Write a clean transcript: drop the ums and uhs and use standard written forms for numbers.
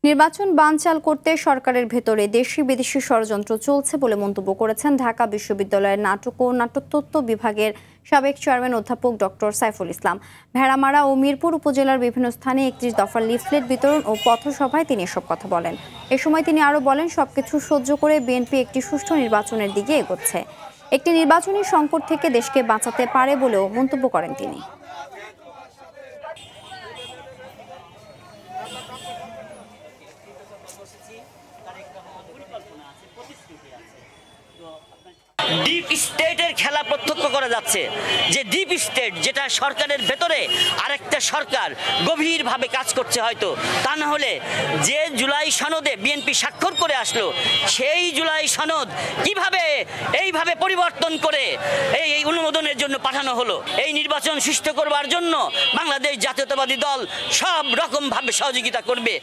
নির্বাচন বানচাল করতে সরকারের ভেতরে দেশি বিদেশি ষড়যন্ত্র চলছে বলে মন্তব্য করেছেন ঢাকা বিশ্ববিদ্যালয়ের নাটক ও নাট্যতত্ত্ব বিভাগের সাবেক চেয়ারম্যান অধ্যাপক ডক্টর সাইফুল ইসলাম। ভেড়ামারা ও মিরপুর উপজেলার বিভিন্ন স্থানে 31 দফার লিফলেট বিতরণ ও পথসভায় তিনি এসব কথা বলেন। এ সময় তিনি আরও বলেন, সবকিছু সহ্য করে বিএনপি একটি সুষ্ঠু নির্বাচনের দিকে এগোচ্ছে। একটি নির্বাচনী সংকট থেকে দেশকে বাঁচাতে পারে বলেও মন্তব্য করেন তিনি। ডিপ স্টেটের খেলা প্রত্যক্ষ করা যাচ্ছে, যে ডিপ স্টেট যেটা সরকারের ভেতরে আরেকটা সরকার গভীরভাবে কাজ করছে। হয়তো তা না হলে যে জুলাই সনদে বিএনপি স্বাক্ষর করে আসলো, সেই জুলাই সনদ কিভাবে এইভাবে পরিবর্তন করে এই অনুমোদনের জন্য পাঠানো হলো। এই নির্বাচন সুষ্ঠু করবার জন্য বাংলাদেশ জাতীয়তাবাদী দল সব রকমভাবে সহযোগিতা করবে।